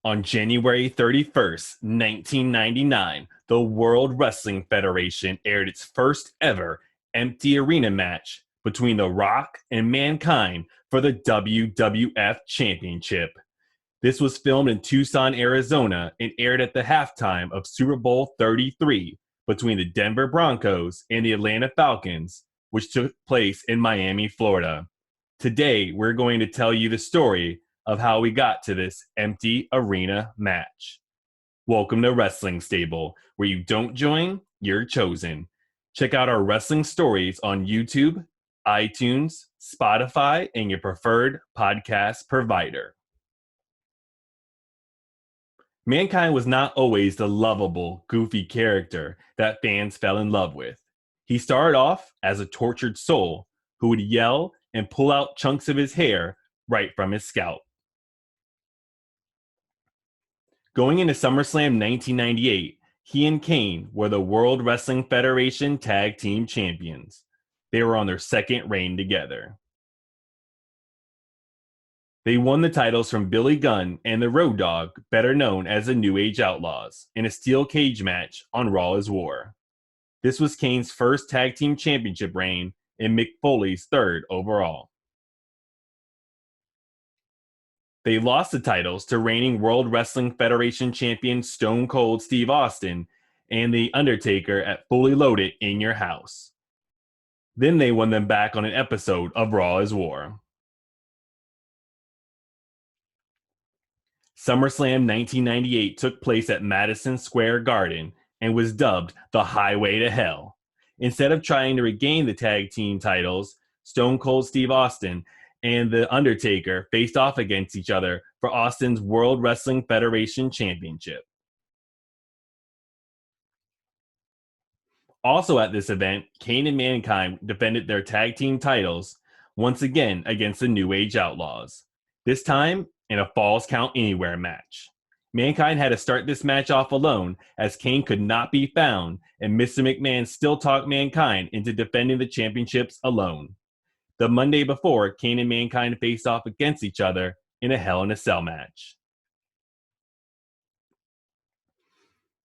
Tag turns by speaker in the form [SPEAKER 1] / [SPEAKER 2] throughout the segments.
[SPEAKER 1] On January 31st, 1999, the World Wrestling Federation aired its first ever empty arena match between The Rock and Mankind for the WWF Championship. This was filmed in Tucson, Arizona, and aired at the halftime of Super Bowl 33 between the Denver Broncos and the Atlanta Falcons, which took place in Miami, Florida. Today, we're going to tell you the story of how we got to this empty arena match. Welcome to Wrestling Stable, where you don't join, you're chosen. Check out our wrestling stories on YouTube, iTunes, Spotify, and your preferred podcast provider. Mankind was not always the lovable, goofy character that fans fell in love with. He started off as a tortured soul who would yell and pull out chunks of his hair right from his scalp. Going into SummerSlam 1998, he and Kane were the World Wrestling Federation Tag Team Champions. They were on their second reign together. They won the titles from Billy Gunn and the Road Dogg, better known as the New Age Outlaws, in a steel cage match on Raw is War. This was Kane's first Tag Team Championship reign and Mick Foley's third overall. They lost the titles to reigning World Wrestling Federation champion Stone Cold Steve Austin and The Undertaker at Fully Loaded in Your House. Then they won them back on an episode of Raw is War. SummerSlam 1998 took place at Madison Square Garden and was dubbed the Highway to Hell. Instead of trying to regain the tag team titles, Stone Cold Steve Austin and The Undertaker faced off against each other for Austin's World Wrestling Federation Championship. Also at this event, Kane and Mankind defended their tag team titles once again against the New Age Outlaws, this time in a Falls Count Anywhere match. Mankind had to start this match off alone as Kane could not be found, and Mr. McMahon still talked Mankind into defending the championships alone. The Monday before, Kane and Mankind faced off against each other in a Hell in a Cell match.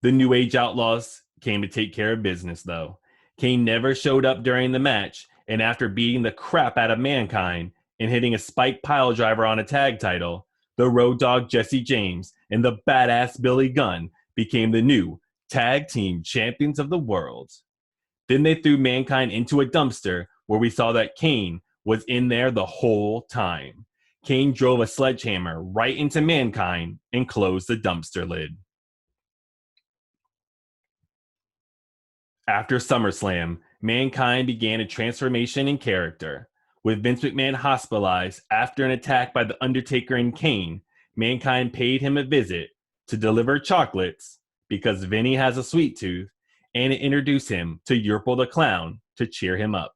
[SPEAKER 1] The New Age Outlaws came to take care of business, though. Kane never showed up during the match, and after beating the crap out of Mankind and hitting a spike pile driver on a tag title, the Road Dogg Jesse James and the badass Billy Gunn became the new Tag Team Champions of the world. Then they threw Mankind into a dumpster where we saw that Kane was in there the whole time. Kane drove a sledgehammer right into Mankind and closed the dumpster lid. After SummerSlam, Mankind began a transformation in character. With Vince McMahon hospitalized after an attack by The Undertaker and Kane, Mankind paid him a visit to deliver chocolates because Vinny has a sweet tooth and to introduce him to Yerpo the Clown to cheer him up.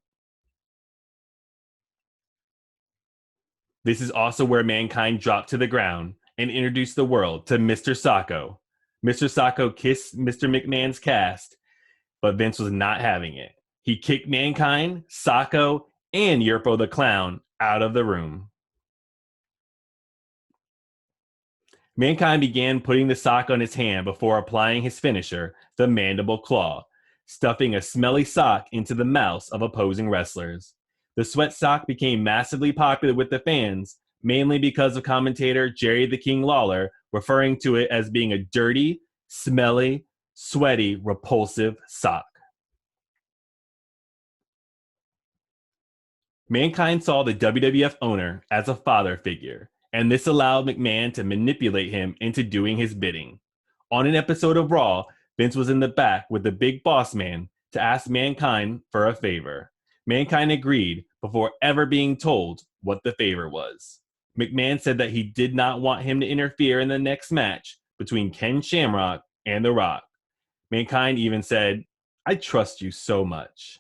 [SPEAKER 1] This is also where Mankind dropped to the ground and introduced the world to Mr. Socko. Mr. Socko kissed Mr. McMahon's cast, but Vince was not having it. He kicked Mankind, Socko, and Yerpo the Clown out of the room. Mankind began putting the sock on his hand before applying his finisher, the Mandible Claw, stuffing a smelly sock into the mouths of opposing wrestlers. The sweat sock became massively popular with the fans, mainly because of commentator Jerry the King Lawler referring to it as being a dirty, smelly, sweaty, repulsive sock. Mankind saw the WWF owner as a father figure, and this allowed McMahon to manipulate him into doing his bidding. On an episode of Raw, Vince was in the back with the big boss man to ask Mankind for a favor. Mankind agreed before ever being told what the favor was. McMahon said that he did not want him to interfere in the next match between Ken Shamrock and The Rock. Mankind even said, "I trust you so much."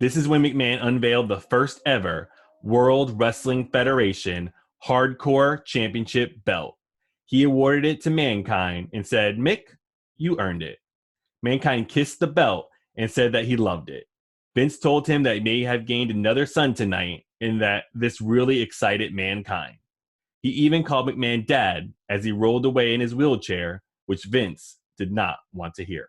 [SPEAKER 1] This is when McMahon unveiled the first ever World Wrestling Federation Hardcore Championship belt. He awarded it to Mankind and said, "Mick, you earned it." Mankind kissed the belt and said that he loved it. Vince told him that he may have gained another son tonight and that this really excited Mankind. He even called McMahon dad as he rolled away in his wheelchair, which Vince did not want to hear.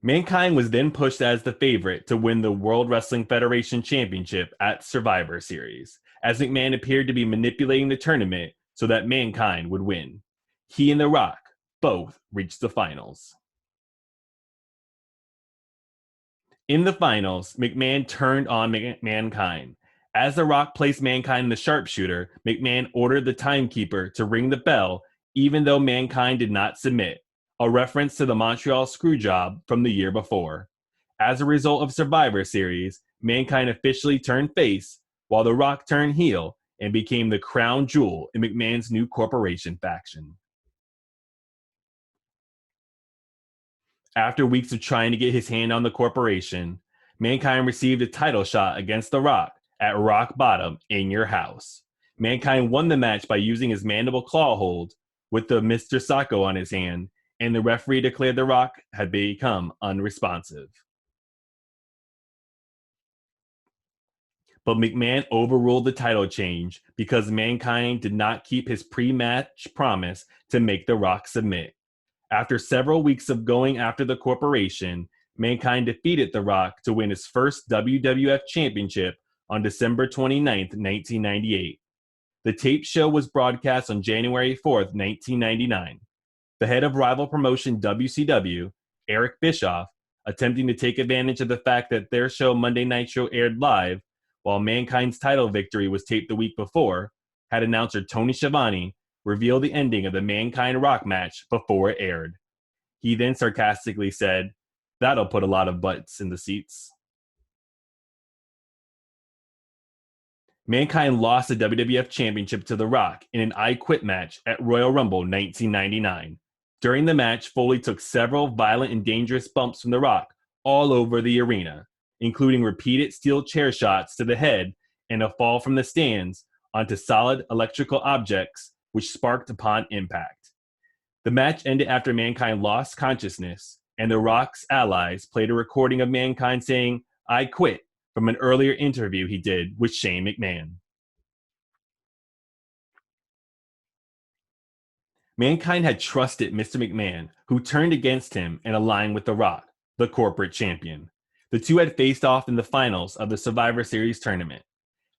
[SPEAKER 1] Mankind was then pushed as the favorite to win the World Wrestling Federation Championship at Survivor Series, as McMahon appeared to be manipulating the tournament so that Mankind would win. He and The Rock both reached the finals. In the finals, McMahon turned on Mankind. As The Rock placed Mankind in the sharpshooter, McMahon ordered the timekeeper to ring the bell, even though Mankind did not submit, a reference to the Montreal Screwjob from the year before. As a result of Survivor Series, Mankind officially turned face, while The Rock turned heel and became the crown jewel in McMahon's new corporation faction. After weeks of trying to get his hand on the corporation, Mankind received a title shot against The Rock at Rock Bottom in Your House. Mankind won the match by using his mandible claw hold with the Mr. Socko on his hand, and the referee declared The Rock had become unresponsive. But McMahon overruled the title change because Mankind did not keep his pre-match promise to make The Rock submit. After several weeks of going after the corporation, Mankind defeated The Rock to win his first WWF Championship on December 29th, 1998. The tape show was broadcast on January 4th, 1999. The head of rival promotion WCW, Eric Bischoff, attempting to take advantage of the fact that their show Monday Night Show aired live, while Mankind's title victory was taped the week before, had announcer Tony Schiavone reveal the ending of the Mankind Rock match before it aired. He then sarcastically said, "That'll put a lot of butts in the seats." Mankind lost the WWF Championship to The Rock in an I Quit match at Royal Rumble 1999. During the match, Foley took several violent and dangerous bumps from The Rock all over the arena, including repeated steel chair shots to the head and a fall from the stands onto solid electrical objects, which sparked upon impact. The match ended after Mankind lost consciousness, and The Rock's allies played a recording of Mankind saying, "I quit," from an earlier interview he did with Shane McMahon. Mankind had trusted Mr. McMahon, who turned against him and aligned with The Rock, the corporate champion. The two had faced off in the finals of the Survivor Series tournament,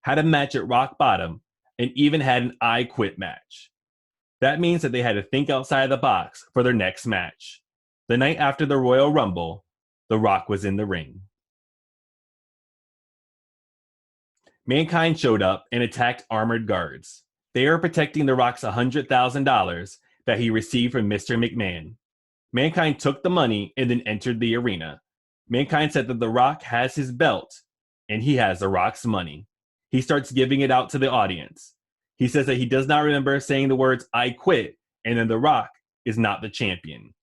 [SPEAKER 1] had a match at Rock Bottom, and even had an I Quit match. That means that they had to think outside the box for their next match. The night after the Royal Rumble, The Rock was in the ring. Mankind showed up and attacked armored guards. They are protecting The Rock's $100,000 that he received from Mr. McMahon. Mankind took the money and then entered the arena. Mankind said that The Rock has his belt and he has The Rock's money. He starts giving it out to the audience. He says that he does not remember saying the words "I quit" and then The Rock is not the champion.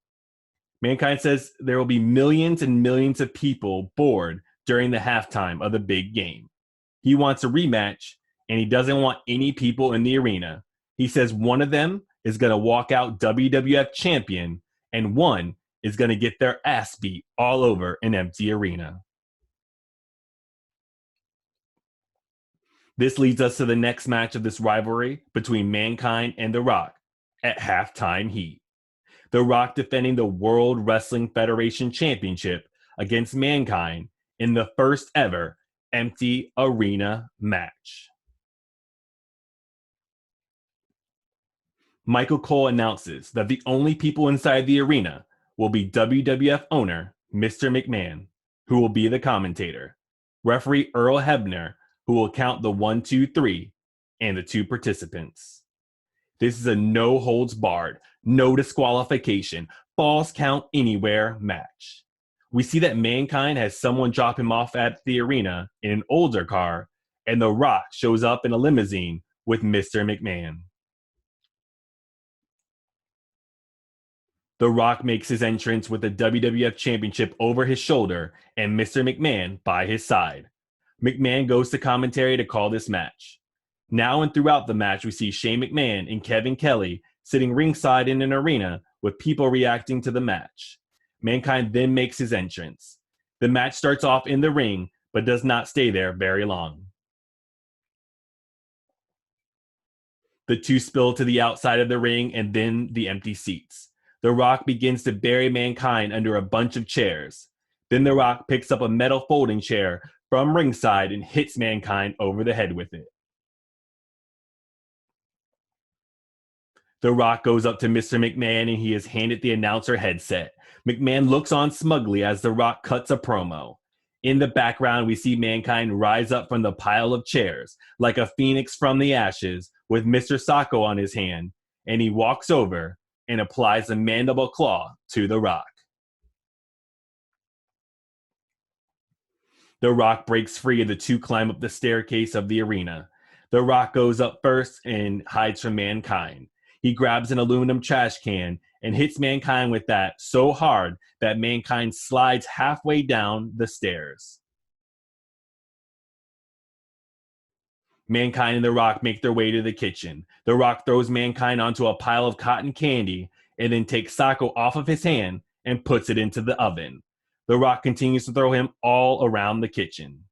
[SPEAKER 1] Mankind says there will be millions and millions of people bored during the halftime of the big game. He wants a rematch, and he doesn't want any people in the arena. He says one of them is going to walk out WWF champion, and one is going to get their ass beat all over an empty arena. This leads us to the next match of this rivalry between Mankind and The Rock at Halftime Heat. The Rock defending the World Wrestling Federation Championship against Mankind in the first ever empty arena match. Michael Cole announces that the only people inside the arena will be WWF owner Mr. McMahon, who will be the commentator, referee Earl Hebner, who will count the 1, 2, 3, and the 2 participants. This is a no holds barred, no disqualification, falls count anywhere match. We see that Mankind has someone drop him off at the arena in an older car, and The Rock shows up in a limousine with Mr. McMahon. The Rock makes his entrance with the WWF Championship over his shoulder and Mr. McMahon by his side. McMahon goes to commentary to call this match. Now and throughout the match, we see Shane McMahon and Kevin Kelly sitting ringside in an arena with people reacting to the match. Mankind then makes his entrance. The match starts off in the ring, but does not stay there very long. The two spill to the outside of the ring and then the empty seats. The Rock begins to bury Mankind under a bunch of chairs. Then The Rock picks up a metal folding chair from ringside and hits Mankind over the head with it. The Rock goes up to Mr. McMahon and he is handed the announcer headset. McMahon looks on smugly as The Rock cuts a promo. In the background, we see Mankind rise up from the pile of chairs like a phoenix from the ashes with Mr. Socko on his hand, and he walks over and applies a mandible claw to The Rock. The Rock breaks free and the two climb up the staircase of the arena. The Rock goes up first and hides from Mankind. He grabs an aluminum trash can and hits Mankind with that so hard that Mankind slides halfway down the stairs. Mankind and The Rock make their way to the kitchen. The Rock throws Mankind onto a pile of cotton candy and then takes Socko off of his hand and puts it into the oven. The Rock continues to throw him all around the kitchen.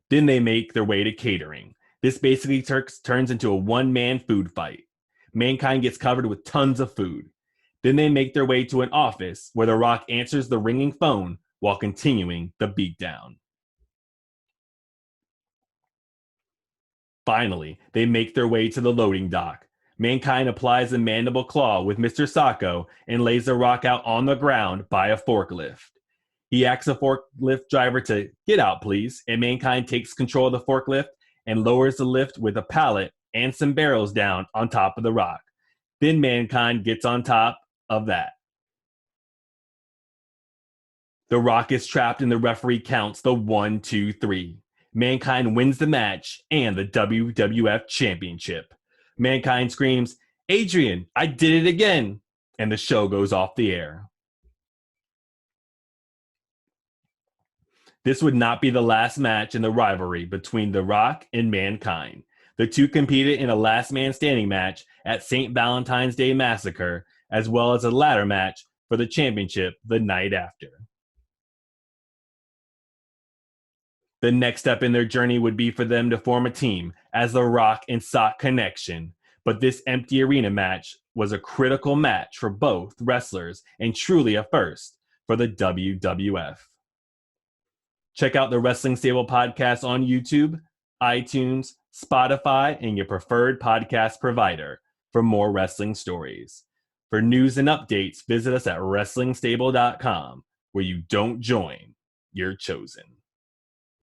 [SPEAKER 1] Then they make their way to catering. This basically turns into a one-man food fight. Mankind gets covered with tons of food. Then they make their way to an office where The Rock answers the ringing phone while continuing the beatdown. Finally, they make their way to the loading dock. Mankind applies a mandible claw with Mr. Socko and lays The Rock out on the ground by a forklift. He asks a forklift driver to get out, please, and Mankind takes control of the forklift and lowers the lift with a pallet and some barrels down on top of The Rock. Then Mankind gets on top of that. The Rock is trapped and the referee counts the 1, 2, 3. Mankind wins the match and the WWF Championship. Mankind screams, "Adrian, I did it again!" And the show goes off the air. This would not be the last match in the rivalry between The Rock and Mankind. The two competed in a last man standing match at St. Valentine's Day Massacre, as well as a ladder match for the championship the night after. The next step in their journey would be for them to form a team as the Rock and Sock Connection. But this empty arena match was a critical match for both wrestlers and truly a first for the WWF. Check out the Wrestling Stable podcast on YouTube, iTunes, Spotify, and your preferred podcast provider for more wrestling stories. For news and updates, visit us at WrestlingStable.com, where you don't join, you're chosen.